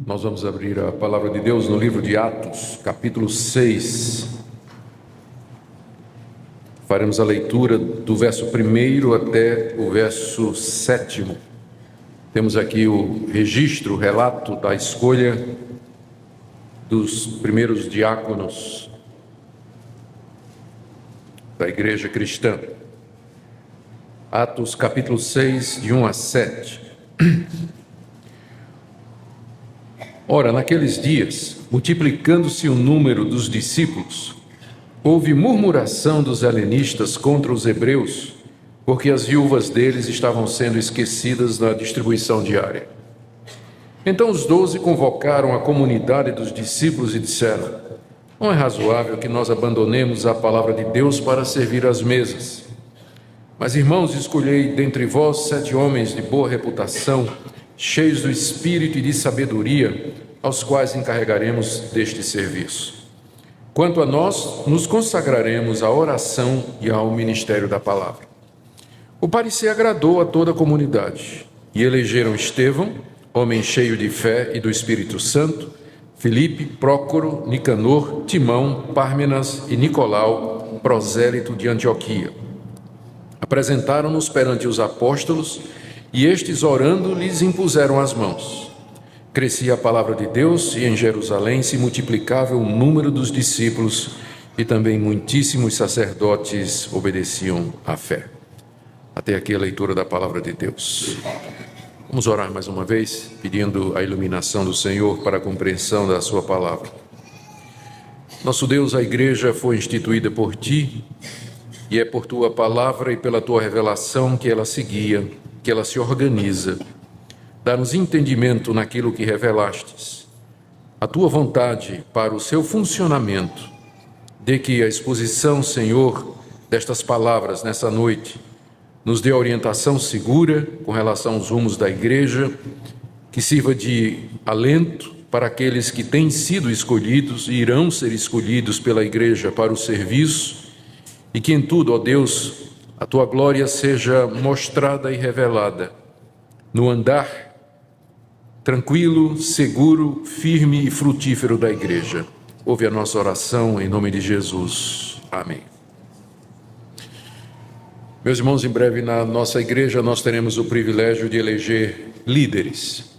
Nós vamos abrir a palavra de Deus no livro de Atos, capítulo 6. Faremos a leitura do verso 1 até o verso 7. Temos aqui o registro, o relato da escolha dos primeiros diáconos da igreja cristã. Atos, capítulo 6, de 1 a 7. Ora, naqueles dias, multiplicando-se o número dos discípulos, houve murmuração dos helenistas contra os hebreus, porque as viúvas deles estavam sendo esquecidas na distribuição diária. Então os 12 convocaram a comunidade dos discípulos e disseram: não é razoável que nós abandonemos a palavra de Deus para servir às mesas. Mas, irmãos, escolhei dentre vós 7 homens de boa reputação, cheios do espírito e de sabedoria, aos quais encarregaremos deste serviço. Quanto a nós, nos consagraremos à oração e ao ministério da palavra. O parecer agradou a toda a comunidade, e elegeram Estevão, homem cheio de fé e do Espírito Santo, Filipe, Prócoro, Nicanor, Timão, Pármenas e Nicolau, prosélito de Antioquia. Apresentaram-nos perante os apóstolos, e estes, orando, lhes impuseram as mãos. Crescia a palavra de Deus, e em Jerusalém se multiplicava o número dos discípulos, e também muitíssimos sacerdotes obedeciam à fé. Até aqui a leitura da palavra de Deus. Vamos orar mais uma vez, pedindo a iluminação do Senhor para a compreensão da sua palavra. Nosso Deus, a igreja foi instituída por Ti, e é por Tua palavra e pela Tua revelação que ela se guia, que ela se organiza. Dá-nos entendimento naquilo que revelastes, a Tua vontade para o seu funcionamento, de que a exposição, Senhor, destas palavras nessa noite, nos dê orientação segura com relação aos rumos da igreja, que sirva de alento para aqueles que têm sido escolhidos e irão ser escolhidos pela igreja para o serviço, e que em tudo, ó Deus, a Tua glória seja mostrada e revelada, no andar tranquilo, seguro, firme e frutífero da igreja. Ouve a nossa oração em nome de Jesus. Amém. Meus irmãos, em breve na nossa igreja nós teremos o privilégio de eleger líderes.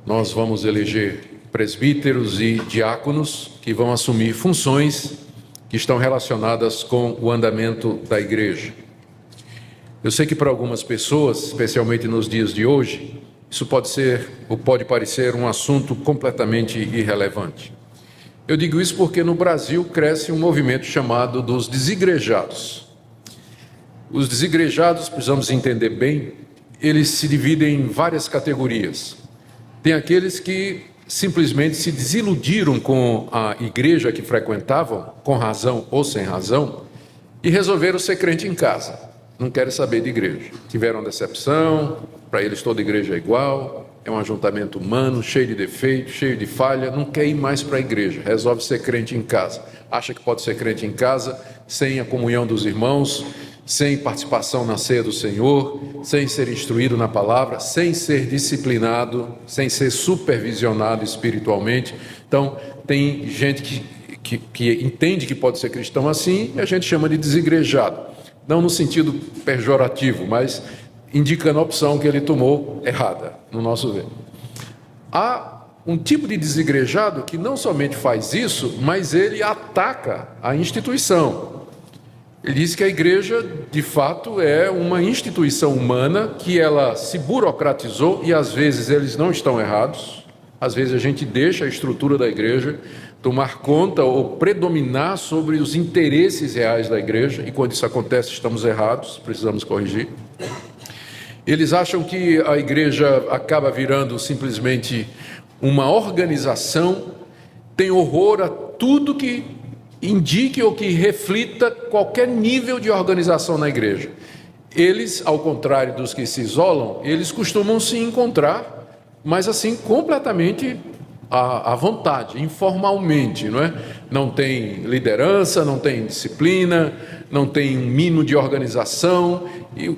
Nós vamos eleger presbíteros e diáconos que vão assumir funções que estão relacionadas com o andamento da igreja. Eu sei que para algumas pessoas, especialmente nos dias de hoje, isso pode ser ou pode parecer um assunto completamente irrelevante. Eu digo isso porque no Brasil cresce um movimento chamado dos desigrejados. Os desigrejados, precisamos entender bem, eles se dividem em várias categorias. Tem aqueles que simplesmente se desiludiram com a igreja que frequentavam, com razão ou sem razão, e resolveram ser crente em casa. Não querem saber de igreja. Tiveram decepção, para eles toda igreja é igual, é um ajuntamento humano, cheio de defeitos, cheio de falha, não quer ir mais para a igreja, resolve ser crente em casa. Acha que pode ser crente em casa sem a comunhão dos irmãos, sem participação na ceia do Senhor, sem ser instruído na palavra, sem ser disciplinado, sem ser supervisionado espiritualmente. Então, tem gente que entende que pode ser cristão assim, e a gente chama de desigrejado. Não no sentido pejorativo, mas indicando a opção que ele tomou errada, no nosso ver. Há um tipo de desigrejado que não somente faz isso, mas ele ataca a instituição. Ele diz que a igreja, de fato, é uma instituição humana, que ela se burocratizou, e às vezes eles não estão errados. Às vezes a gente deixa a estrutura da igreja tomar conta ou predominar sobre os interesses reais da igreja, e quando isso acontece estamos errados, precisamos corrigir. Eles acham que a igreja acaba virando simplesmente uma organização, tem horror a tudo que indique ou que reflita qualquer nível de organização na igreja. Eles, ao contrário dos que se isolam, eles costumam se encontrar, mas assim, completamente à vontade, informalmente, não é? Não tem liderança, não tem disciplina, não tem um mínimo de organização, e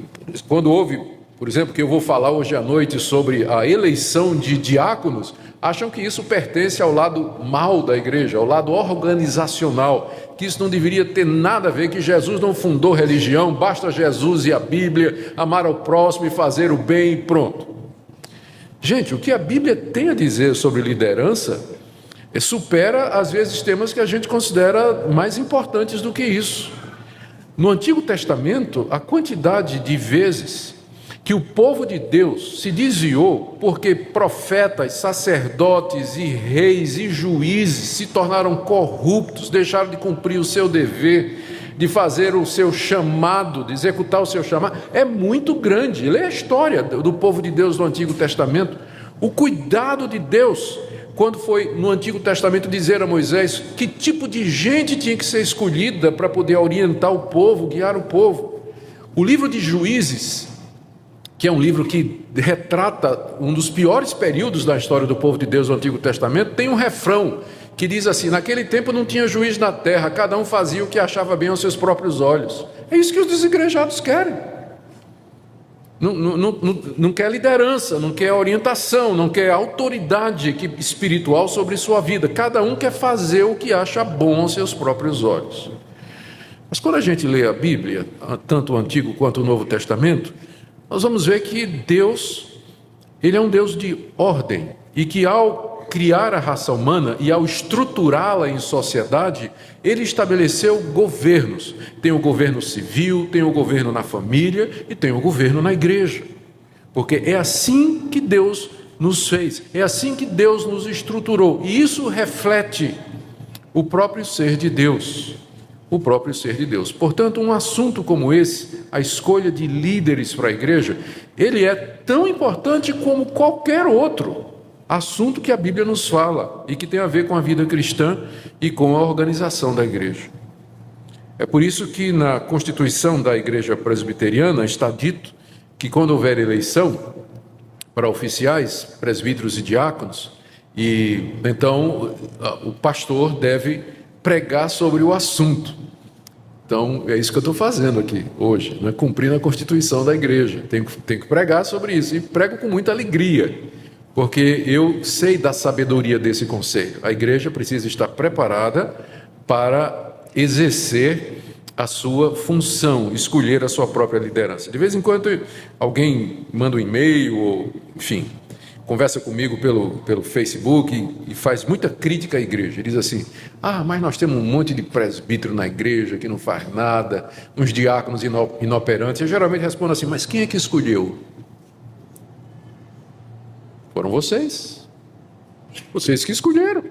quando houve por exemplo, que eu vou falar hoje à noite sobre a eleição de diáconos, acham que isso pertence ao lado mal da igreja, ao lado organizacional, que isso não deveria ter nada a ver, que Jesus não fundou religião, basta Jesus e a Bíblia, amar ao próximo e fazer o bem e pronto. Gente, o que a Bíblia tem a dizer sobre liderança supera, às vezes, temas que a gente considera mais importantes do que isso. No Antigo Testamento, a quantidade de vezes que o povo de Deus se desviou porque profetas, sacerdotes e reis e juízes se tornaram corruptos, deixaram de cumprir o seu dever, de fazer o seu chamado, de executar o seu chamado, é muito grande. Lê a história do povo de Deus no Antigo Testamento, o cuidado de Deus, quando foi no Antigo Testamento dizer a Moisés que tipo de gente tinha que ser escolhida para poder orientar o povo, guiar o povo. O livro de Juízes, que é um livro que retrata um dos piores períodos da história do povo de Deus no Antigo Testamento, tem um refrão que diz assim: naquele tempo não tinha juiz na terra, cada um fazia o que achava bem aos seus próprios olhos. É isso que os desigrejados querem. Não quer liderança, não quer orientação, não quer autoridade espiritual sobre sua vida. Cada um quer fazer o que acha bom aos seus próprios olhos. Mas quando a gente lê a Bíblia, tanto o Antigo quanto o Novo Testamento, nós vamos ver que Deus, Ele é um Deus de ordem, e que ao criar a raça humana e ao estruturá-la em sociedade, Ele estabeleceu governos. Tem o governo civil, tem o governo na família e tem o governo na igreja. Porque é assim que Deus nos fez, é assim que Deus nos estruturou. E isso reflete o próprio ser de Deus. O próprio ser de Deus. Portanto, um assunto como esse, a escolha de líderes para a igreja, ele é tão importante como qualquer outro assunto que a Bíblia nos fala e que tem a ver com a vida cristã e com a organização da igreja. É por isso que na Constituição da Igreja Presbiteriana está dito que quando houver eleição para oficiais, presbíteros e diáconos, e então o pastor deve pregar sobre o assunto. Então, é isso que eu estou fazendo aqui hoje, né? Cumprindo a Constituição da igreja. Tenho que pregar sobre isso, e prego com muita alegria, porque eu sei da sabedoria desse conselho. A igreja precisa estar preparada para exercer a sua função, escolher a sua própria liderança. De vez em quando alguém manda um e-mail, ou enfim, conversa comigo pelo Facebook e faz muita crítica à igreja. Diz assim: mas nós temos um monte de presbítero na igreja que não faz nada, uns diáconos inoperantes. Eu geralmente respondo assim: mas quem é que escolheu? Foram vocês. Vocês que escolheram.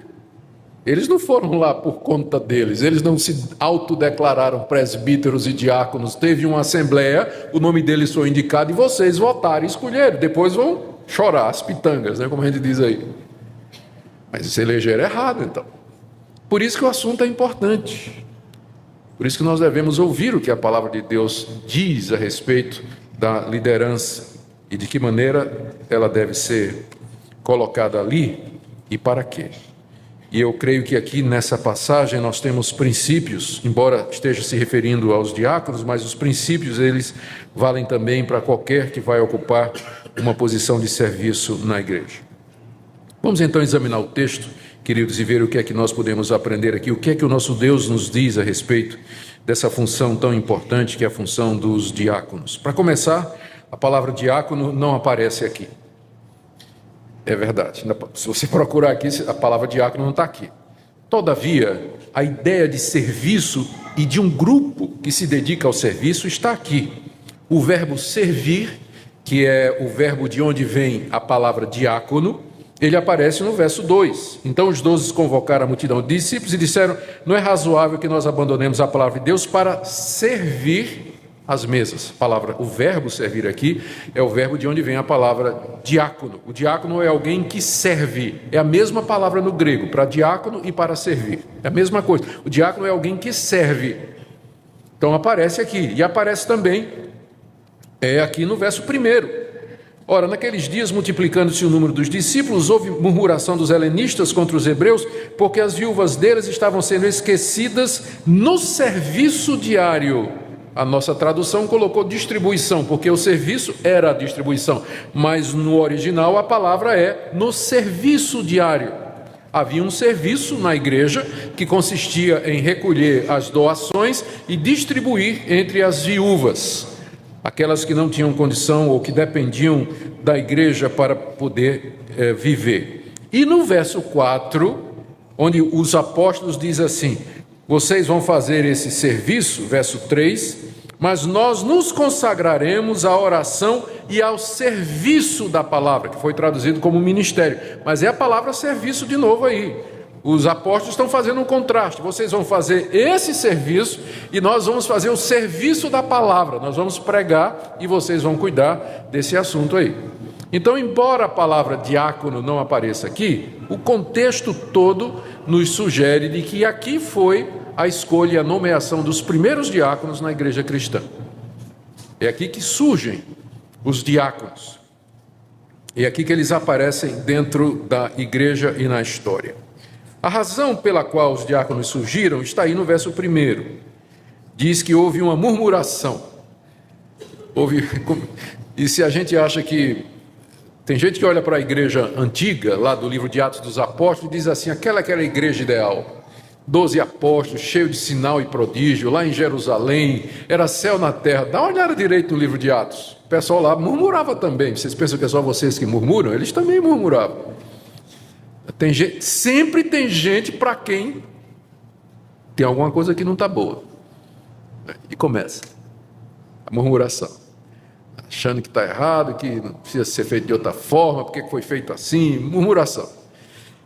Eles não foram lá por conta deles, eles não se autodeclararam presbíteros e diáconos. Teve uma assembleia, o nome deles foi indicado e vocês votaram e escolheram. Depois vão chorar as pitangas, né, como a gente diz aí. Mas se elegeram errado, então. Por isso que o assunto é importante. Por isso que nós devemos ouvir o que a palavra de Deus diz a respeito da liderança e de que maneira ela deve ser colocada ali e para quê. E eu creio que aqui nessa passagem nós temos princípios, embora esteja se referindo aos diáconos, mas os princípios eles valem também para qualquer que vai ocupar uma posição de serviço na igreja. Vamos então examinar o texto, queridos, e ver o que é que nós podemos aprender aqui, o que é que o nosso Deus nos diz a respeito dessa função tão importante que é a função dos diáconos. Para começar, a palavra diácono não aparece aqui. É verdade, se você procurar aqui, a palavra diácono não está aqui. Todavia, a ideia de serviço e de um grupo que se dedica ao serviço está aqui. O verbo servir, que é o verbo de onde vem a palavra diácono, ele aparece no verso 2. Então os 12 convocaram a multidão de discípulos e disseram: não é razoável que nós abandonemos a palavra de Deus para servir as mesas. O verbo servir aqui é o verbo de onde vem a palavra diácono. O diácono é alguém que serve. É a mesma palavra no grego, para diácono e para servir. É a mesma coisa. O diácono é alguém que serve. Então aparece aqui. E aparece também aqui no verso 1. Ora, naqueles dias, multiplicando-se o número dos discípulos, houve murmuração dos helenistas contra os hebreus, porque as viúvas deles estavam sendo esquecidas no serviço diário a nossa tradução colocou distribuição, porque o serviço era a distribuição, mas no original a palavra é no serviço diário. Havia um serviço na igreja que consistia em recolher as doações e distribuir entre as viúvas, aquelas que não tinham condição ou que dependiam da igreja para poder viver. E no verso 4, onde os apóstolos dizem assim: vocês vão fazer esse serviço, verso 3, mas nós nos consagraremos à oração e ao serviço da palavra, que foi traduzido como ministério, mas é a palavra serviço de novo aí. Os apóstolos estão fazendo um contraste: vocês vão fazer esse serviço e nós vamos fazer o serviço da palavra, nós vamos pregar e vocês vão cuidar desse assunto aí. Então, embora a palavra diácono não apareça aqui, o contexto todo nos sugere de que aqui foi a escolha e a nomeação dos primeiros diáconos na igreja cristã. É aqui que surgem os diáconos. É aqui que eles aparecem dentro da igreja e na história. A razão pela qual os diáconos surgiram está aí no verso 1. Diz que houve uma murmuração. E se a gente acha que... Tem gente que olha para a igreja antiga, lá do livro de Atos dos Apóstolos, e diz assim: aquela que era a igreja ideal. 12 apóstolos, cheio de sinal e prodígio, lá em Jerusalém, era céu na terra. Dá uma olhada direito no livro de Atos. O pessoal lá murmurava também. Vocês pensam que é só vocês que murmuram? Eles também murmuravam. Sempre tem gente para quem tem alguma coisa que não está boa. E começa a murmuração, achando que está errado, que não precisa ser feito de outra forma, porque foi feito assim, murmuração.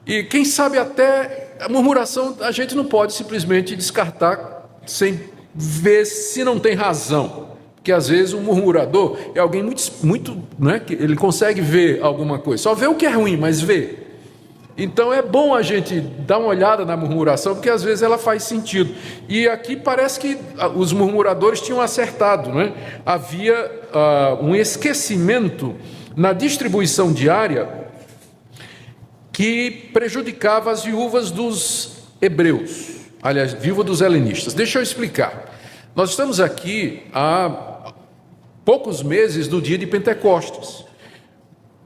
E quem sabe até a murmuração a gente não pode simplesmente descartar sem ver se não tem razão, porque às vezes o murmurador é alguém muito, né, que ele consegue ver alguma coisa, só vê o que é ruim, mas vê. Então é bom a gente dar uma olhada na murmuração, porque às vezes ela faz sentido. E aqui parece que os murmuradores tinham acertado, né? Havia um esquecimento na distribuição diária que prejudicava as viúvas dos hebreus, aliás, viúva dos helenistas. Deixa eu explicar. Nós estamos aqui há poucos meses do dia de Pentecostes.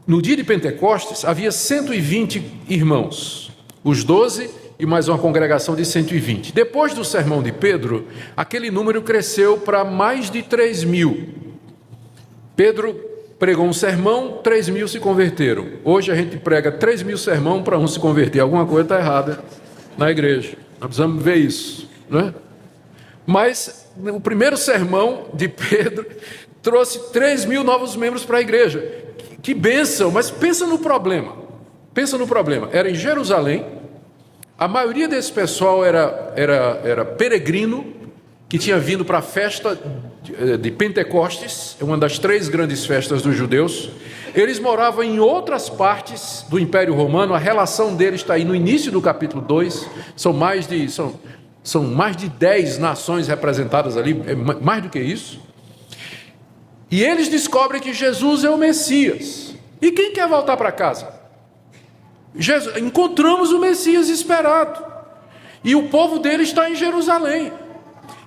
No dia de Pentecostes havia 120 irmãos, os 12 e mais uma congregação de 120. Depois do sermão de Pedro, aquele número cresceu para mais de 3.000. Pedro pregou um sermão, 3.000 se converteram. Hoje a gente prega 3.000 sermão para um se converter. Alguma coisa está errada na igreja. Nós precisamos ver isso, não é? Mas o primeiro sermão de Pedro trouxe 3.000 novos membros para a igreja. Que bênção, mas pensa no problema. Pensa no problema. Era em Jerusalém, a maioria desse pessoal era peregrino, que tinha vindo para a festa de Pentecostes, uma das 3 grandes festas dos judeus. Eles moravam em outras partes do Império Romano, a relação deles está aí no início do capítulo 2, são mais de 10 nações representadas ali, mais do que isso. E eles descobrem que Jesus é o Messias. E quem quer voltar para casa? Encontramos o Messias esperado. E o povo dele está em Jerusalém.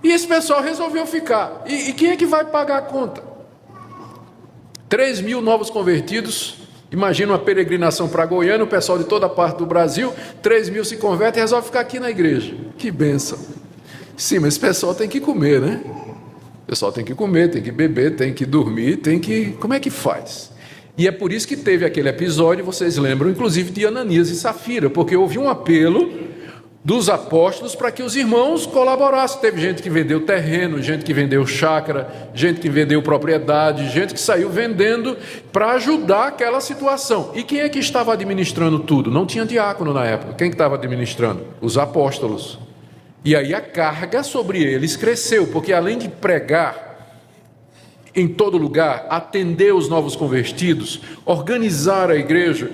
E esse pessoal resolveu ficar. E quem é que vai pagar a conta? 3.000 novos convertidos. Imagina uma peregrinação para Goiânia, o pessoal de toda parte do Brasil. 3.000 se convertem e resolvem ficar aqui na igreja. Que bênção. Sim, mas esse pessoal tem que comer, né? O pessoal tem que comer, tem que beber, tem que dormir, tem que... Como é que faz? E é por isso que teve aquele episódio, vocês lembram, inclusive de Ananias e Safira, porque houve um apelo dos apóstolos para que os irmãos colaborassem. Teve gente que vendeu terreno, gente que vendeu chácara, gente que vendeu propriedade, gente que saiu vendendo para ajudar aquela situação. E quem é que estava administrando tudo? Não tinha diácono na época. Quem que estava administrando? Os apóstolos. E aí a carga sobre eles cresceu, porque além de pregar em todo lugar, atender os novos convertidos, organizar a igreja,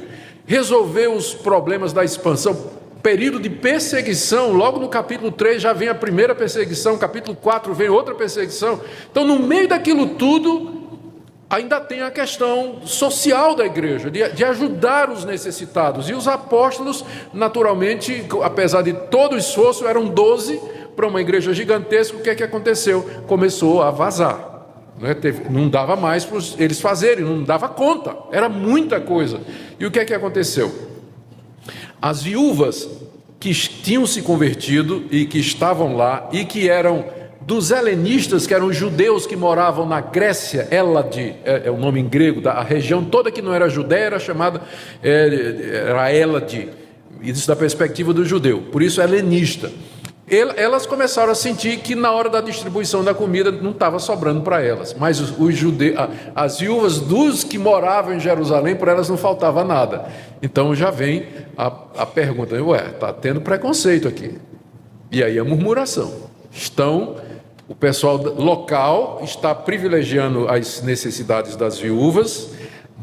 resolver os problemas da expansão, período de perseguição, logo no capítulo 3 já vem a primeira perseguição, capítulo 4 vem outra perseguição. Então, no meio daquilo tudo, ainda tem a questão social da igreja, de ajudar os necessitados. E os apóstolos, naturalmente, apesar de todo o esforço, eram 12, para uma igreja gigantesca, o que é que aconteceu? Começou a vazar. Não dava mais para eles fazerem, não dava conta, era muita coisa. E o que é que aconteceu? As viúvas que tinham se convertido e que estavam lá e que eram dos helenistas, que eram os judeus que moravam na Grécia, Hélade, é o nome em grego, a região toda que não era judeia era chamada, era Hélade, isso da perspectiva do judeu, por isso helenista. Elas começaram a sentir que na hora da distribuição da comida não estava sobrando para elas, mas os judeus, as viúvas dos que moravam em Jerusalém, por elas não faltava nada. Então já vem a pergunta, está tendo preconceito aqui. E aí a murmuração. O pessoal local está privilegiando as necessidades das viúvas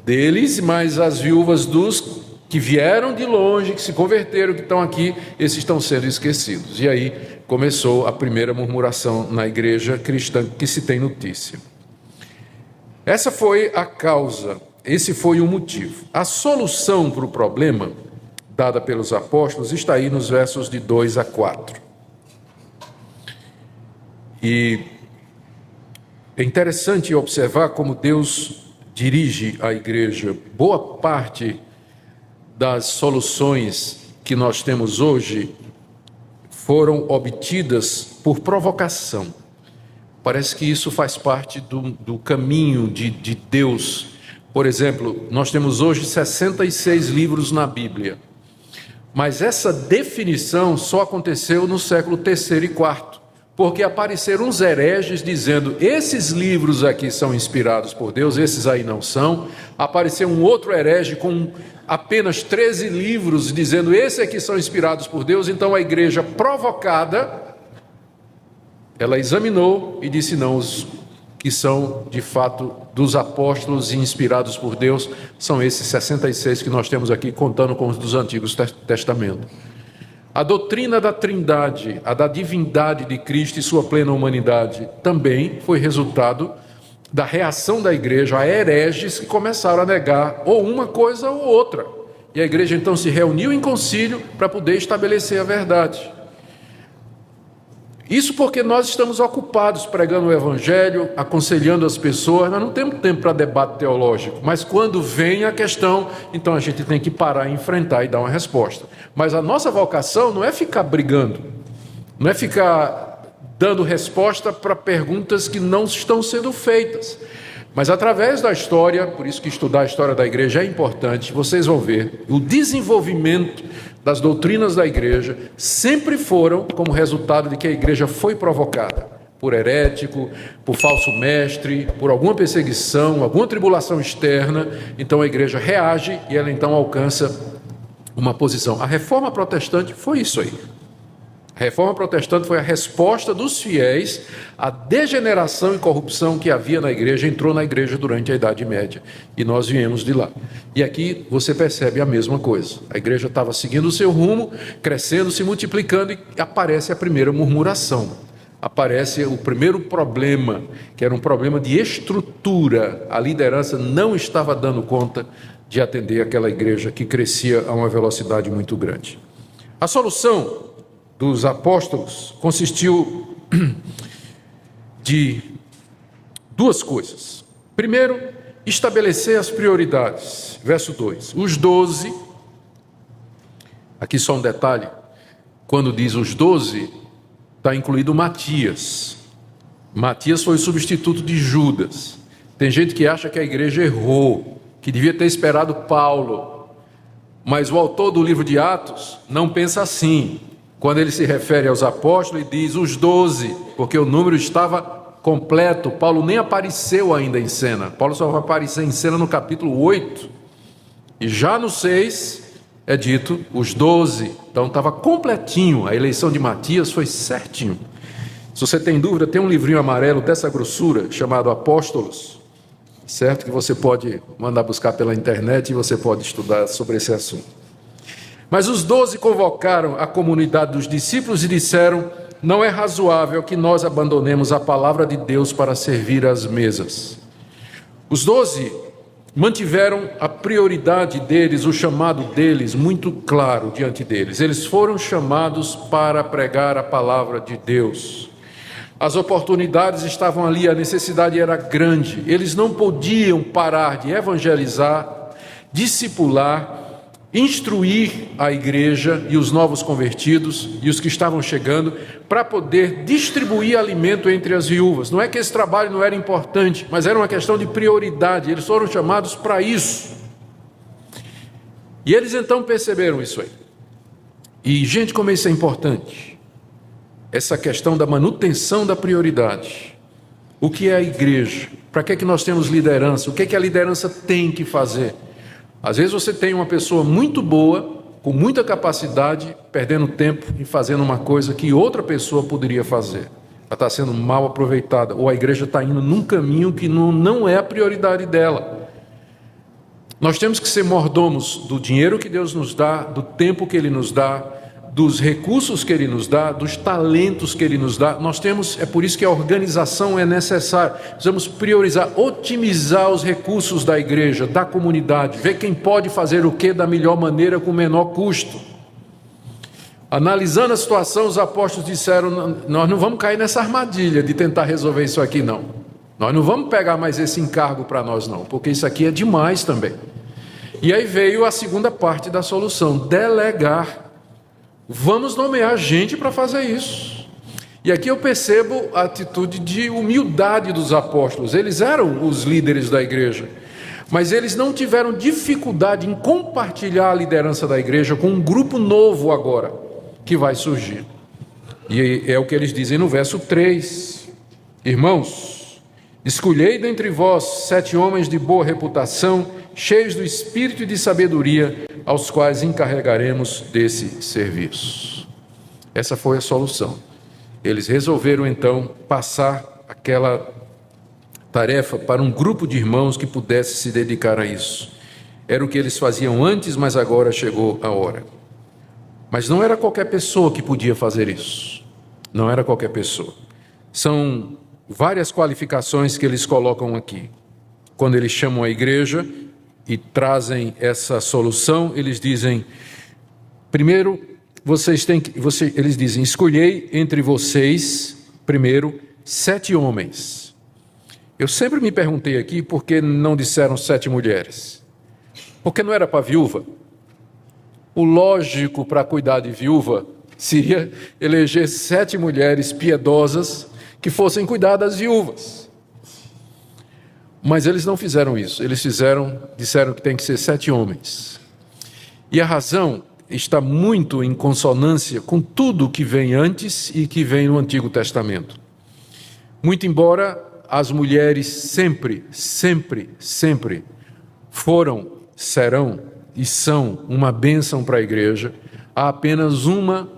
deles, mas as viúvas dos que vieram de longe, que se converteram, que estão aqui, esses estão sendo esquecidos. E aí começou a primeira murmuração na igreja cristã que se tem notícia. Essa foi a causa, esse foi o motivo. A solução para o problema, dada pelos apóstolos, está aí nos versos de 2 a 4. E é interessante observar como Deus dirige a igreja. Boa parte das soluções que nós temos hoje foram obtidas por provocação. Parece que isso faz parte do caminho de Deus. Por exemplo, nós temos hoje 66 livros na Bíblia, mas essa definição só aconteceu no século III e IV, porque apareceram uns hereges dizendo, esses livros aqui são inspirados por Deus, esses aí não são. Apareceu um outro herege com apenas 13 livros, dizendo, esses aqui são inspirados por Deus. Então a igreja provocada, ela examinou e disse, não, os que são de fato dos apóstolos e inspirados por Deus, são esses 66 que nós temos aqui, contando com os dos Antigos Testamentos. A doutrina da Trindade, a da divindade de Cristo e sua plena humanidade, também foi resultado da reação da igreja a hereges que começaram a negar ou uma coisa ou outra. E a igreja então se reuniu em concílio para poder estabelecer a verdade. Isso porque nós estamos ocupados pregando o Evangelho, aconselhando as pessoas, nós não temos tempo para debate teológico, mas quando vem a questão, então a gente tem que parar e enfrentar e dar uma resposta. Mas a nossa vocação não é ficar brigando, não é ficar dando resposta para perguntas que não estão sendo feitas. Mas através da história, por isso que estudar a história da igreja é importante, vocês vão ver o desenvolvimento das doutrinas da igreja sempre foram como resultado de que a igreja foi provocada por herético, por falso mestre, por alguma perseguição, alguma tribulação externa. Então a igreja reage e ela então alcança uma posição. A reforma protestante foi isso aí. A reforma protestante foi a resposta dos fiéis à degeneração e corrupção que havia na igreja, entrou na igreja durante a Idade Média, e nós viemos de lá. E aqui você percebe a mesma coisa. A igreja estava seguindo o seu rumo, crescendo, se multiplicando, e aparece a primeira murmuração. Aparece o primeiro problema, que era um problema de estrutura. A liderança não estava dando conta de atender aquela igreja que crescia a uma velocidade muito grande. A solução dos apóstolos consistiu de duas coisas. Primeiro, estabelecer as prioridades. Verso 2. Os 12, aqui só um detalhe, quando diz os 12, está incluído Matias. Matias foi o substituto de Judas. Tem gente que acha que a igreja errou, que devia ter esperado Paulo, mas o autor do livro de Atos não pensa assim. Quando ele se refere aos apóstolos, ele diz os 12, porque o número estava completo. Paulo nem apareceu ainda em cena. Paulo só vai aparecer em cena no capítulo 8. E já no 6 é dito os 12. Então estava completinho. A eleição de Matias foi certinho. Se você tem dúvida, tem um livrinho amarelo dessa grossura, chamado Apóstolos, certo? Que você pode mandar buscar pela internet e você pode estudar sobre esse assunto. Mas os 12 convocaram a comunidade dos discípulos e disseram: não é razoável que nós abandonemos a palavra de Deus para servir às mesas. Os 12 mantiveram a prioridade deles, o chamado deles, muito claro diante deles. Eles foram chamados para pregar a palavra de Deus. As oportunidades estavam ali, a necessidade era grande. Eles não podiam parar de evangelizar, discipular, instruir a igreja e os novos convertidos e os que estavam chegando para poder distribuir alimento entre as viúvas. Não é que esse trabalho não era importante, mas era uma questão de prioridade. Eles foram chamados para isso. E eles então perceberam isso aí. E, gente, como isso é importante. Essa questão da manutenção da prioridade. O que é a igreja? Para que é que nós temos liderança? O que é que a liderança tem que fazer? Às vezes você tem uma pessoa muito boa, com muita capacidade, perdendo tempo e fazendo uma coisa que outra pessoa poderia fazer. Ela está sendo mal aproveitada, ou a igreja está indo num caminho que não é a prioridade dela. Nós temos que ser mordomos do dinheiro que Deus nos dá, do tempo que Ele nos dá, dos recursos que Ele nos dá, dos talentos que Ele nos dá. É por isso que a organização é necessária. Precisamos priorizar, otimizar os recursos da igreja, da comunidade, ver quem pode fazer o que da melhor maneira, com o menor custo. Analisando a situação, os apóstolos disseram, nós não vamos cair nessa armadilha de tentar resolver isso aqui não. Nós não vamos pegar mais esse encargo para nós não, porque isso aqui é demais também. E aí veio a segunda parte da solução, delegar. Vamos nomear gente para fazer isso. E aqui eu percebo a atitude de humildade dos apóstolos. Eles eram os líderes da igreja, mas eles não tiveram dificuldade em compartilhar a liderança da igreja com um grupo novo agora, que vai surgir. E é o que eles dizem no verso 3. Irmãos, escolhei dentre vós 7 homens de boa reputação, cheios do espírito e de sabedoria, aos quais encarregaremos desse serviço. Essa foi a solução. Eles resolveram então passar aquela tarefa para um grupo de irmãos que pudesse se dedicar a isso. Era o que eles faziam antes, mas agora chegou a hora. Mas não era qualquer pessoa que podia fazer isso. Não era qualquer pessoa. São várias qualificações que eles colocam aqui. Quando eles chamam a igreja e trazem essa solução, eles dizem, primeiro, eles dizem, escolhei entre vocês, primeiro, 7 homens. Eu sempre me perguntei aqui, por que não disseram 7 mulheres? Porque não era para viúva? O lógico para cuidar de viúva seria eleger 7 mulheres piedosas que fossem cuidar das viúvas. Mas eles não fizeram isso, disseram que tem que ser 7 homens. E a razão está muito em consonância com tudo que vem antes e que vem no Antigo Testamento. Muito embora as mulheres sempre foram, serão e são uma bênção para a igreja, há apenas uma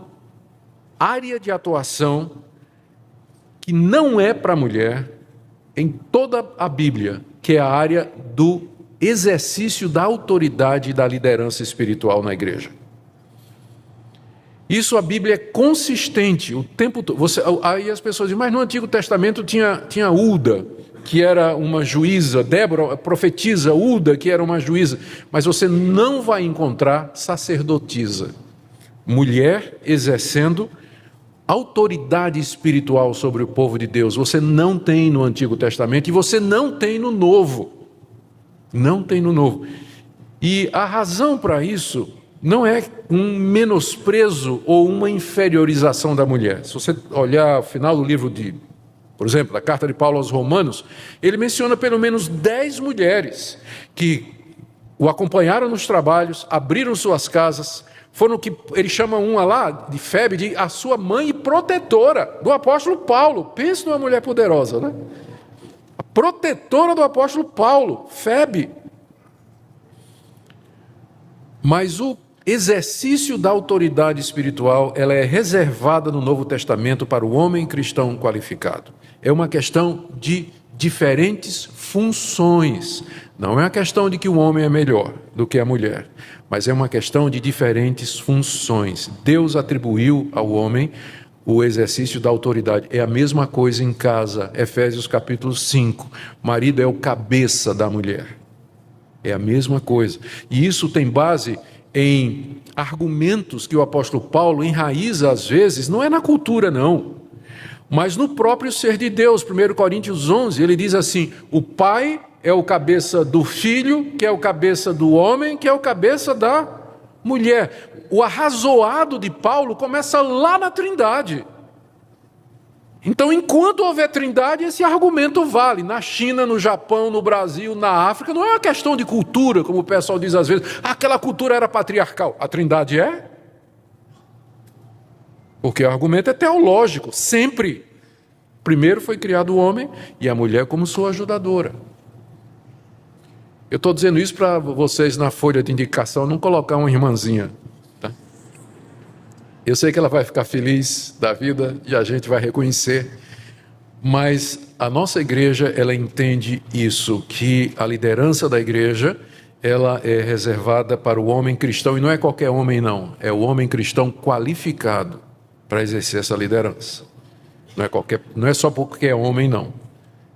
área de atuação que não é para a mulher, em toda a Bíblia, que é a área do exercício da autoridade e da liderança espiritual na igreja. Isso a Bíblia é consistente o tempo todo. Aí as pessoas dizem, mas no Antigo Testamento tinha Ulda, que era uma juíza, Débora, profetisa, Ulda, que era uma juíza, mas você não vai encontrar sacerdotisa, mulher exercendo autoridade espiritual sobre o povo de Deus. Você não tem no Antigo Testamento e você não tem no Novo. Não tem no Novo. E a razão para isso não é um menosprezo ou uma inferiorização da mulher. Se você olhar o final do livro por exemplo, da carta de Paulo aos Romanos, ele menciona pelo menos 10 mulheres que o acompanharam nos trabalhos, abriram suas casas, foram que ele chama uma lá, de Febe, de a sua mãe e protetora do apóstolo Paulo. Pense numa mulher poderosa, né? A protetora do apóstolo Paulo, Febe. Mas o exercício da autoridade espiritual, ela é reservada no Novo Testamento para o homem cristão qualificado. É uma questão de diferentes funções. Não é uma questão de que o homem é melhor do que a mulher, mas é uma questão de diferentes funções. Deus atribuiu ao homem o exercício da autoridade. É a mesma coisa em casa. Efésios capítulo 5. Marido é o cabeça da mulher. É a mesma coisa. E isso tem base em argumentos que o apóstolo Paulo enraiza às vezes, não é na cultura não, mas no próprio ser de Deus. 1 Coríntios 11, ele diz assim: o pai é o cabeça do filho, que é o cabeça do homem, que é o cabeça da mulher. O arrazoado de Paulo começa lá na Trindade. Então, enquanto houver Trindade, esse argumento vale. Na China, no Japão, no Brasil, na África, não é uma questão de cultura, como o pessoal diz às vezes. Aquela cultura era patriarcal. A Trindade é? Porque o argumento é teológico, sempre. Primeiro foi criado o homem e a mulher como sua ajudadora. Eu estou dizendo isso para vocês na folha de indicação não colocar uma irmãzinha. Tá? Eu sei que ela vai ficar feliz da vida e a gente vai reconhecer, mas a nossa igreja, ela entende isso, que a liderança da igreja, ela é reservada para o homem cristão, e não é qualquer homem não, é o homem cristão qualificado para exercer essa liderança. Não é só porque é homem não,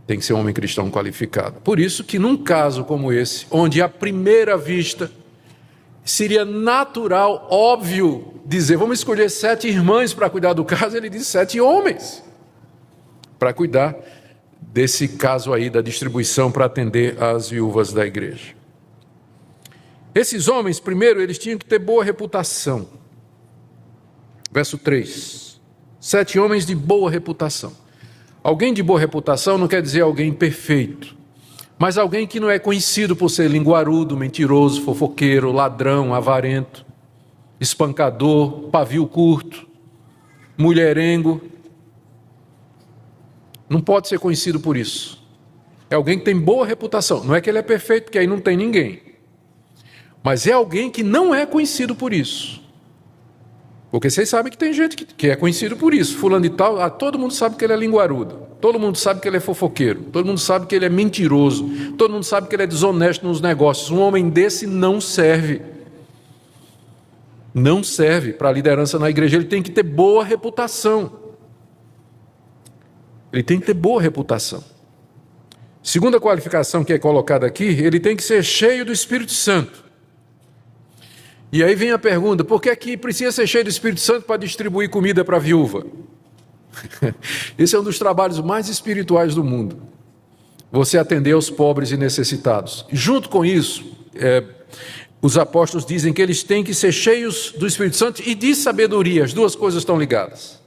tem que ser um homem cristão qualificado. Por isso que num caso como esse, onde à primeira vista seria natural, óbvio, dizer, vamos escolher 7 irmãs para cuidar do caso, ele diz 7 homens para cuidar desse caso aí da distribuição para atender as viúvas da igreja. Esses homens, primeiro, eles tinham que ter boa reputação. Verso 3, 7 homens de boa reputação. Alguém de boa reputação não quer dizer alguém perfeito, mas alguém que não é conhecido por ser linguarudo, mentiroso, fofoqueiro, ladrão, avarento, espancador, pavio curto, mulherengo. Não pode ser conhecido por isso. É alguém que tem boa reputação. Não é que ele é perfeito, porque aí não tem ninguém. Mas é alguém que não é conhecido por isso. Porque vocês sabem que tem gente que é conhecido por isso. Fulano de tal, todo mundo sabe que ele é linguarudo. Todo mundo sabe que ele é fofoqueiro. Todo mundo sabe que ele é mentiroso. Todo mundo sabe que ele é desonesto nos negócios. Um homem desse não serve. Não serve para a liderança na igreja. Ele tem que ter boa reputação. Ele tem que ter boa reputação. Segunda qualificação que é colocada aqui, ele tem que ser cheio do Espírito Santo. E aí vem a pergunta, por que é que precisa ser cheio do Espírito Santo para distribuir comida para a viúva? Esse é um dos trabalhos mais espirituais do mundo. Você atender aos pobres e necessitados. Junto com isso, os apóstolos dizem que eles têm que ser cheios do Espírito Santo e de sabedoria. As duas coisas estão ligadas.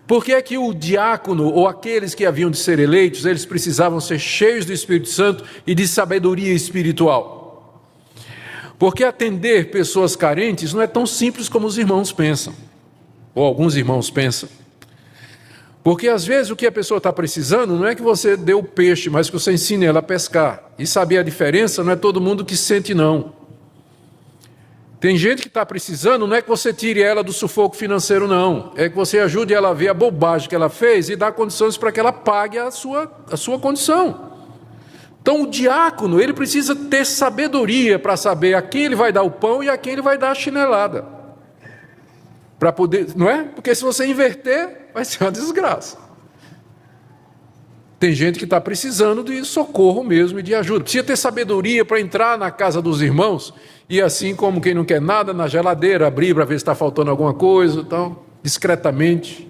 Por que é que o diácono ou aqueles que haviam de ser eleitos, eles precisavam ser cheios do Espírito Santo e de sabedoria espiritual? Porque atender pessoas carentes não é tão simples como os irmãos pensam, ou alguns irmãos pensam. Porque às vezes o que a pessoa está precisando não é que você dê o peixe, mas que você ensine ela a pescar. E saber a diferença não é todo mundo que sente não. Tem gente que está precisando, não é que você tire ela do sufoco financeiro não, é que você ajude ela a ver a bobagem que ela fez e dá condições para que ela pague a sua condição. Então o diácono, ele precisa ter sabedoria para saber a quem ele vai dar o pão e a quem ele vai dar a chinelada. Para poder, não é? Porque se você inverter, vai ser uma desgraça. Tem gente que está precisando de socorro mesmo e de ajuda. Precisa ter sabedoria para entrar na casa dos irmãos e assim como quem não quer nada, na geladeira, abrir para ver se está faltando alguma coisa, tal, discretamente.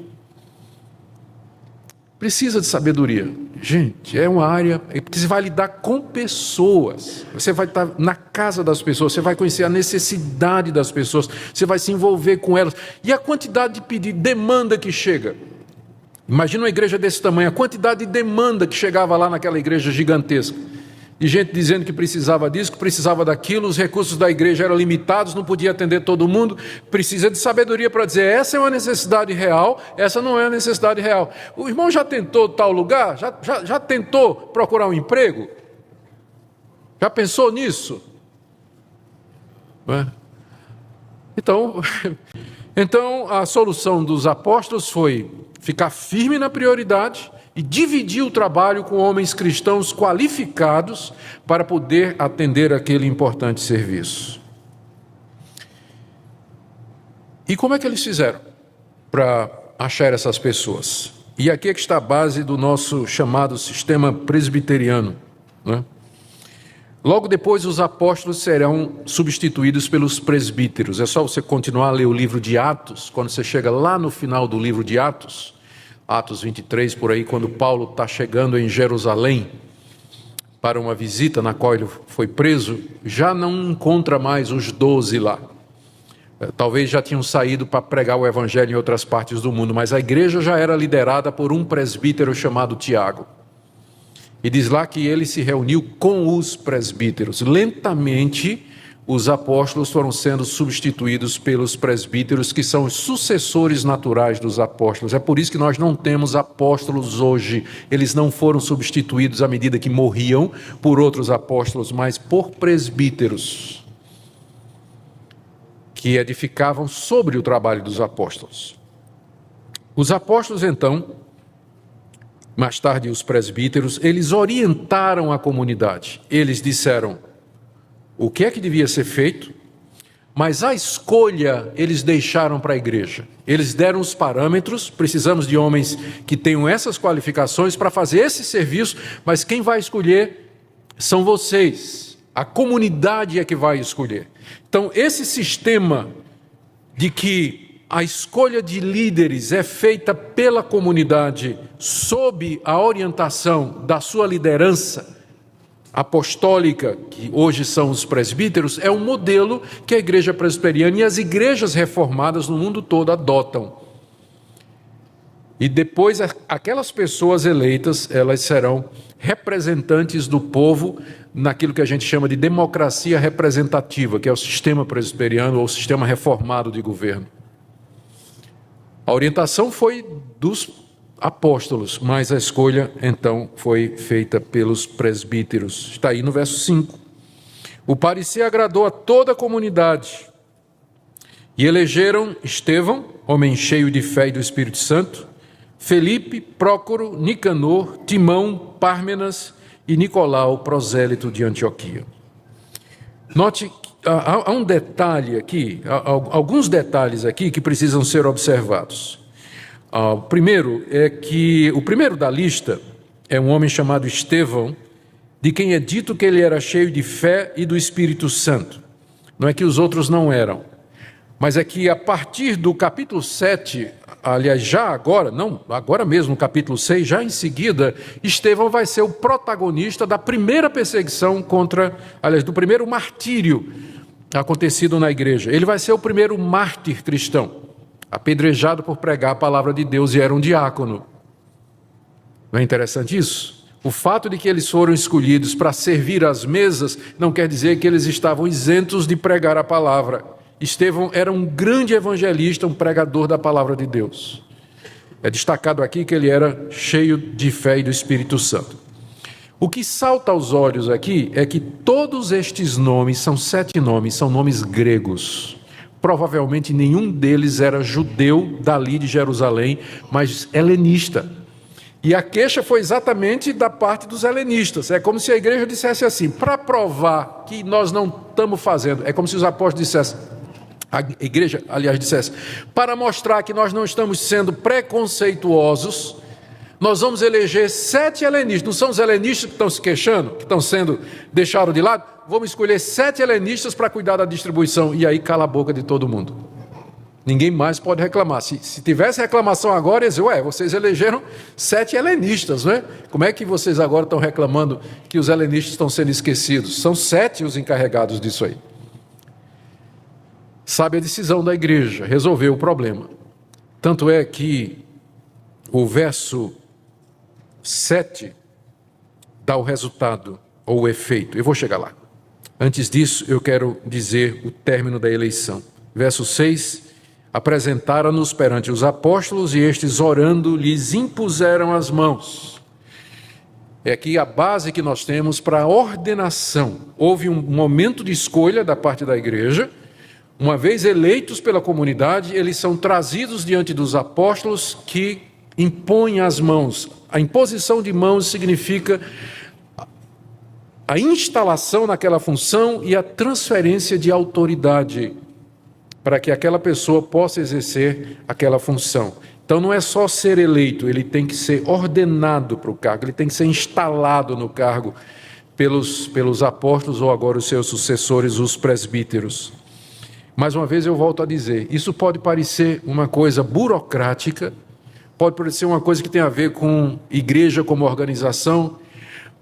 Precisa de sabedoria. Gente, é uma área que você vai lidar com pessoas. Você vai estar na casa das pessoas, você vai conhecer a necessidade das pessoas, você vai se envolver com elas. E a quantidade de pedido, demanda que chega. Imagina uma igreja desse tamanho, a quantidade de demanda que chegava lá naquela igreja gigantesca. E gente dizendo que precisava disso, que precisava daquilo, os recursos da igreja eram limitados, não podia atender todo mundo. Precisa de sabedoria para dizer, essa é uma necessidade real, essa não é uma necessidade real. O irmão já tentou tal lugar? Já tentou procurar um emprego? Já pensou nisso? Não é? Então a solução dos apóstolos foi ficar firme na prioridade e dividir o trabalho com homens cristãos qualificados para poder atender aquele importante serviço. E como é que eles fizeram para achar essas pessoas? E aqui é que está a base do nosso chamado sistema presbiteriano, né? Logo depois, os apóstolos serão substituídos pelos presbíteros. É só você continuar a ler o livro de Atos, quando você chega lá no final do livro de Atos, Atos 23, por aí, quando Paulo está chegando em Jerusalém para uma visita na qual ele foi preso, já não encontra mais os 12 lá. Talvez já tinham saído para pregar o evangelho em outras partes do mundo, mas a igreja já era liderada por um presbítero chamado Tiago. E diz lá que ele se reuniu com os presbíteros. Lentamente, os apóstolos foram sendo substituídos pelos presbíteros, que são os sucessores naturais dos apóstolos. É por isso que nós não temos apóstolos hoje. Eles não foram substituídos à medida que morriam por outros apóstolos, mas por presbíteros, que edificavam sobre o trabalho dos apóstolos. Os apóstolos, então, mais tarde os presbíteros, eles orientaram a comunidade. Eles disseram o que é que devia ser feito, mas a escolha eles deixaram para a igreja. Eles deram os parâmetros, precisamos de homens que tenham essas qualificações para fazer esse serviço, mas quem vai escolher são vocês. A comunidade é que vai escolher. Então, esse sistema de que a escolha de líderes é feita pela comunidade sob a orientação da sua liderança apostólica, que hoje são os presbíteros, é um modelo que a igreja presbiteriana e as igrejas reformadas no mundo todo adotam. E depois aquelas pessoas eleitas, elas serão representantes do povo naquilo que a gente chama de democracia representativa, que é o sistema presbiteriano ou o sistema reformado de governo. A orientação foi dos apóstolos, mas a escolha, então, foi feita pelos presbíteros. Está aí no verso 5. O parecer agradou a toda a comunidade e elegeram Estevão, homem cheio de fé e do Espírito Santo, Felipe, Prócoro, Nicanor, Timão, Pármenas e Nicolau, prosélito de Antioquia. Note, há um detalhe aqui, alguns detalhes aqui que precisam ser observados. O primeiro é que o primeiro da lista é um homem chamado Estevão, de quem é dito que ele era cheio de fé e do Espírito Santo. Não é que os outros não eram, mas é que a partir do capítulo 7, aliás, já agora, não, agora mesmo no capítulo 6, já em seguida, Estevão vai ser o protagonista da primeira perseguição do primeiro martírio acontecido na igreja. Ele vai ser o primeiro mártir cristão, apedrejado por pregar a palavra de Deus, e era um diácono. Não é interessante isso? O fato de que eles foram escolhidos para servir às mesas não quer dizer que eles estavam isentos de pregar a palavra. Estevão era um grande evangelista, um pregador da palavra de Deus. É destacado aqui que ele era cheio de fé e do Espírito Santo. O que salta aos olhos aqui é que todos estes nomes, são 7 nomes, são nomes gregos. Provavelmente nenhum deles era judeu dali de Jerusalém, mas helenista. E a queixa foi exatamente da parte dos helenistas. É como se a igreja dissesse assim, para provar que nós não estamos fazendo, é como se os apóstolos dissessem, a igreja, aliás, dissesse, para mostrar que nós não estamos sendo preconceituosos, nós vamos eleger 7 helenistas. Não são os helenistas que estão se queixando, que estão sendo deixados de lado? Vamos escolher 7 helenistas para cuidar da distribuição. E aí cala a boca de todo mundo. Ninguém mais pode reclamar. Se tivesse reclamação agora, eles diziam, vocês elegeram 7 helenistas, não é? Como é que vocês agora estão reclamando que os helenistas estão sendo esquecidos? São 7 os encarregados disso aí. Sabe a decisão da igreja, resolveu o problema. Tanto é que o verso 7 dá o resultado, ou o efeito. Eu vou chegar lá. Antes disso, eu quero dizer o término da eleição. Verso 6, apresentaram-nos perante os apóstolos e estes, orando, lhes impuseram as mãos. É aqui a base que nós temos para a ordenação. Houve um momento de escolha da parte da igreja. Uma vez eleitos pela comunidade, eles são trazidos diante dos apóstolos que impõem as mãos. A imposição de mãos significa a instalação naquela função e a transferência de autoridade para que aquela pessoa possa exercer aquela função. Então não é só ser eleito, ele tem que ser ordenado para o cargo, ele tem que ser instalado no cargo pelos apóstolos ou agora os seus sucessores, os presbíteros. Mais uma vez eu volto a dizer, isso pode parecer uma coisa burocrática, pode parecer uma coisa que tem a ver com igreja como organização,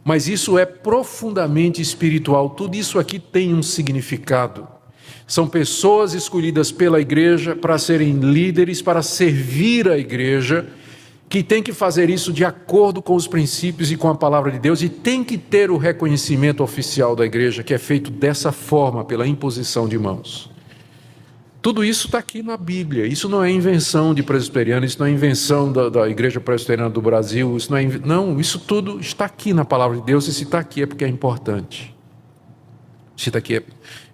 mas isso é profundamente espiritual. Tudo isso aqui tem um significado. São pessoas escolhidas pela igreja para serem líderes, para servir a igreja, que tem que fazer isso de acordo com os princípios e com a palavra de Deus, e tem que ter o reconhecimento oficial da igreja, que é feito dessa forma, pela imposição de mãos. Tudo isso está aqui na Bíblia. Isso não é invenção de presbiteriano, isso não é invenção da Igreja Presbiteriana do Brasil, não, isso tudo está aqui na palavra de Deus, e se está aqui é porque é importante. Se está aqui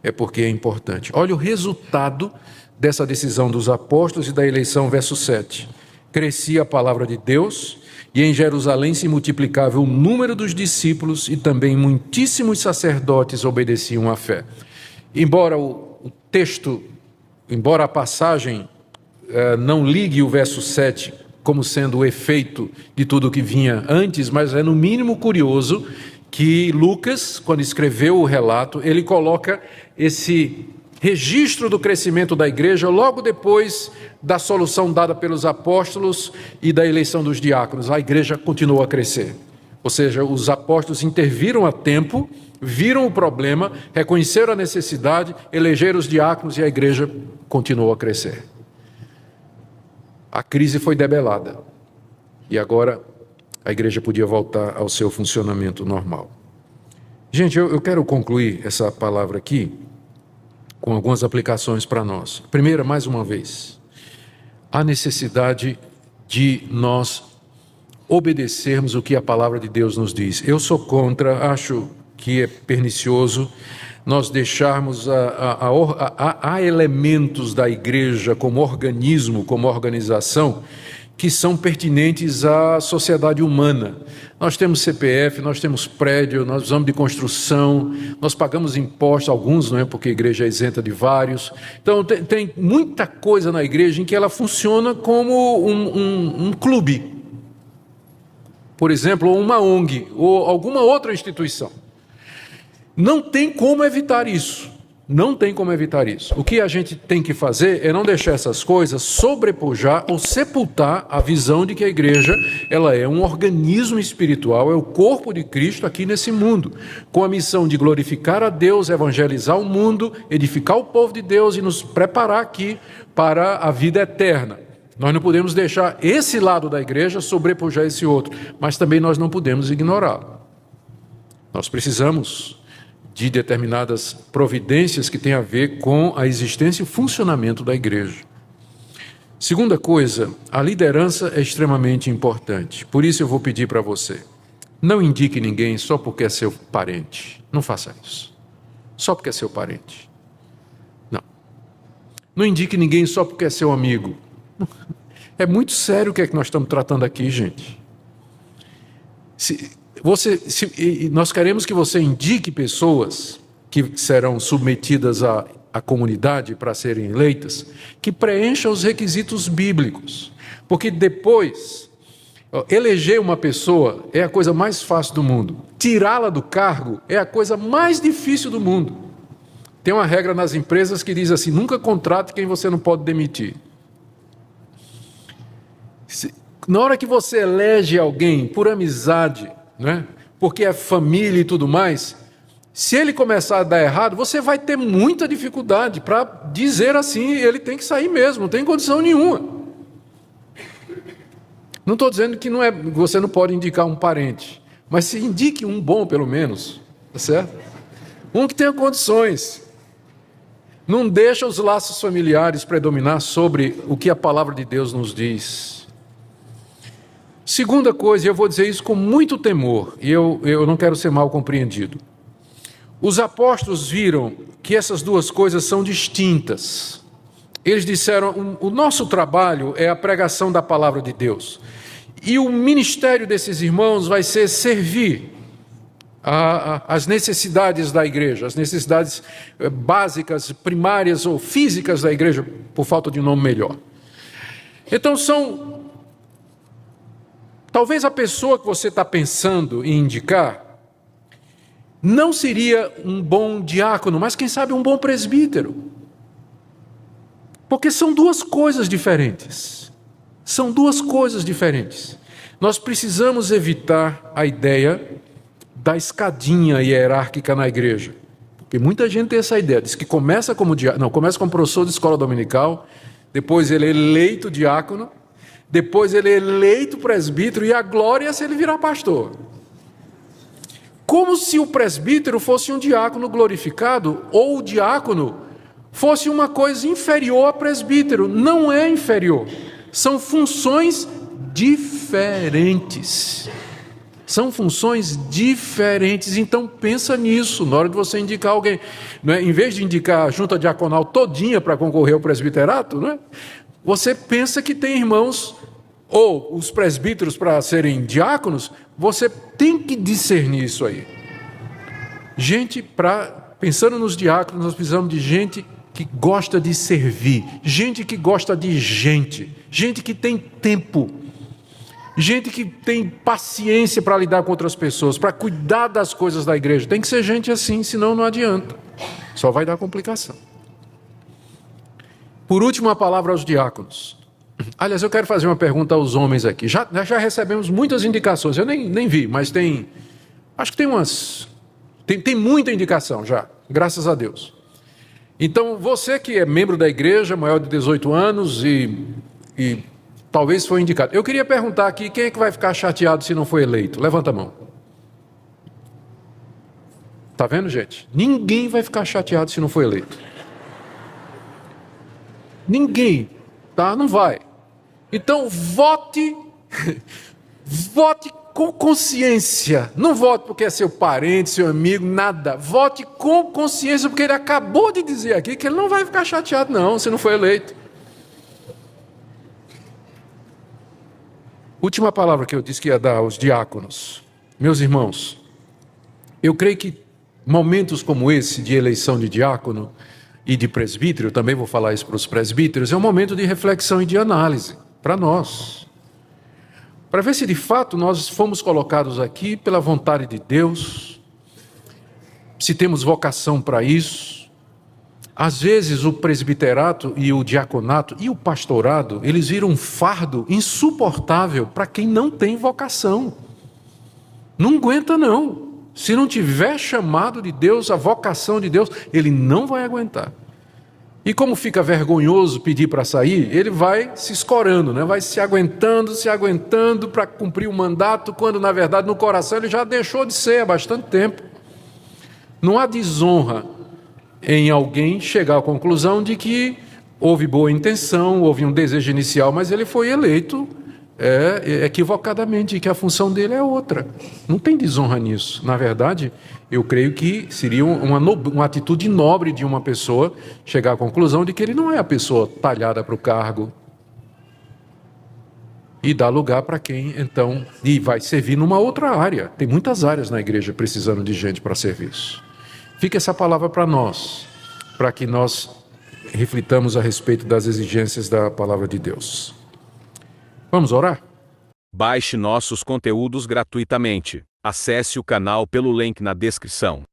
é porque é importante. Olha o resultado dessa decisão dos apóstolos e da eleição, verso 7. Crescia a palavra de Deus, e em Jerusalém se multiplicava o número dos discípulos, e também muitíssimos sacerdotes obedeciam à fé. Embora a passagem não ligue o verso 7 como sendo o efeito de tudo o que vinha antes, mas é no mínimo curioso que Lucas, quando escreveu o relato, ele coloca esse registro do crescimento da igreja logo depois da solução dada pelos apóstolos e da eleição dos diáconos. A igreja continuou a crescer. Ou seja, os apóstolos interviram a tempo, viram o problema, reconheceram a necessidade, elegeram os diáconos, e a igreja continuou a crescer. A crise foi debelada e agora a igreja podia voltar ao seu funcionamento normal. Gente, eu quero concluir essa palavra aqui com algumas aplicações para nós. Primeira, mais uma vez, a necessidade de nós obedecermos o que a palavra de Deus nos diz. Eu sou contra, acho que é pernicioso nós deixarmos há elementos da igreja como organismo, como organização, que são pertinentes à sociedade humana. Nós temos CPF, nós temos prédio, nós usamos de construção, nós pagamos impostos, alguns, não é, porque a igreja é isenta de vários. Então tem muita coisa na igreja em que ela funciona como um clube, por exemplo, ou uma ONG, ou alguma outra instituição. Não tem como evitar isso. Não tem como evitar isso. O que a gente tem que fazer é não deixar essas coisas sobrepujar ou sepultar a visão de que a igreja ela é um organismo espiritual, é o corpo de Cristo aqui nesse mundo, com a missão de glorificar a Deus, evangelizar o mundo, edificar o povo de Deus e nos preparar aqui para a vida eterna. Nós não podemos deixar esse lado da igreja sobrepujar esse outro, mas também nós não podemos ignorá-lo. Nós precisamos de determinadas providências que têm a ver com a existência e o funcionamento da igreja. Segunda coisa, a liderança é extremamente importante. Por isso eu vou pedir para você, não indique ninguém só porque é seu parente. Não faça isso. Só porque é seu parente. Não. Não indique ninguém só porque é seu amigo. É muito sério o que é que nós estamos tratando aqui, gente. Nós queremos que você indique pessoas que serão submetidas à comunidade para serem eleitas, que preencham os requisitos bíblicos. Porque depois, eleger uma pessoa é a coisa mais fácil do mundo. Tirá-la do cargo é a coisa mais difícil do mundo. Tem uma regra nas empresas que diz assim, nunca contrate quem você não pode demitir. Na hora que você elege alguém por amizade, né? Porque é família e tudo mais, se ele começar a dar errado, você vai ter muita dificuldade para dizer assim, ele tem que sair mesmo, não tem condição nenhuma. Não estou dizendo que você não pode indicar um parente, mas se indique um bom pelo menos, tá certo? Um que tenha condições. Não deixa os laços familiares predominar sobre o que a palavra de Deus nos diz. Segunda coisa, e eu vou dizer isso com muito temor, e eu não quero ser mal compreendido. Os apóstolos viram que essas duas coisas são distintas. Eles disseram, o nosso trabalho é a pregação da palavra de Deus. E o ministério desses irmãos vai ser servir as necessidades da igreja, as necessidades básicas, primárias ou físicas da igreja, por falta de um nome melhor. Então talvez a pessoa que você está pensando em indicar não seria um bom diácono, mas quem sabe um bom presbítero. Porque são duas coisas diferentes. São duas coisas diferentes. Nós precisamos evitar a ideia da escadinha hierárquica na igreja. Porque muita gente tem essa ideia, diz que começa como professor de escola dominical, depois ele é eleito diácono, depois ele é eleito presbítero, e a glória é se ele virar pastor. Como se o presbítero fosse um diácono glorificado, ou o diácono fosse uma coisa inferior a presbítero. Não é inferior. São funções diferentes. São funções diferentes. Então pensa nisso na hora de você indicar alguém. Não é? Em vez de indicar a junta diaconal todinha para concorrer ao presbiterato, não é? Você pensa que tem irmãos ou os presbíteros para serem diáconos. Você tem que discernir isso aí. Pensando nos diáconos, nós precisamos de gente que gosta de servir, gente que gosta de gente que tem tempo, gente que tem paciência para lidar com outras pessoas, para cuidar das coisas da igreja. Tem que ser gente assim, senão não adianta. Só vai dar complicação. Por último, a palavra aos diáconos. Aliás, eu quero fazer uma pergunta aos homens aqui. Já recebemos muitas indicações, eu nem vi, mas acho que tem muita indicação já, graças a Deus. Então, você que é membro da igreja, maior de 18 anos e talvez foi indicado. Eu queria perguntar aqui, quem é que vai ficar chateado se não for eleito? Levanta a mão. Está vendo, gente? Ninguém vai ficar chateado se não for eleito. Ninguém, tá? Não vai. Então, vote com consciência. Não vote porque é seu parente, seu amigo, nada. Vote com consciência, porque ele acabou de dizer aqui que ele não vai ficar chateado, não, se não for eleito. Última palavra que eu disse que ia dar aos diáconos. Meus irmãos, eu creio que momentos como esse de eleição de diácono e de presbítero, também vou falar isso para os presbíteros, é um momento de reflexão e de análise para nós. Para ver se de fato nós fomos colocados aqui pela vontade de Deus, se temos vocação para isso. Às vezes o presbiterato e o diaconato e o pastorado, eles viram um fardo insuportável para quem não tem vocação. Não aguenta não. Se não tiver chamado de Deus, a vocação de Deus, ele não vai aguentar. E como fica vergonhoso pedir para sair, ele vai se escorando, né? Vai se aguentando para cumprir o mandato, quando na verdade no coração ele já deixou de ser há bastante tempo. Não há desonra em alguém chegar à conclusão de que houve boa intenção, houve um desejo inicial, mas ele foi eleito equivocadamente, e que a função dele é outra. Não tem desonra nisso. Na verdade, eu creio que seria uma atitude nobre de uma pessoa chegar à conclusão de que ele não é a pessoa talhada para o cargo e dar lugar para quem, então, e vai servir numa outra área. Tem muitas áreas na igreja precisando de gente para serviço. Fica essa palavra para nós, para que nós reflitamos a respeito das exigências da palavra de Deus. Vamos orar? Baixe nossos conteúdos gratuitamente. Acesse o canal pelo link na descrição.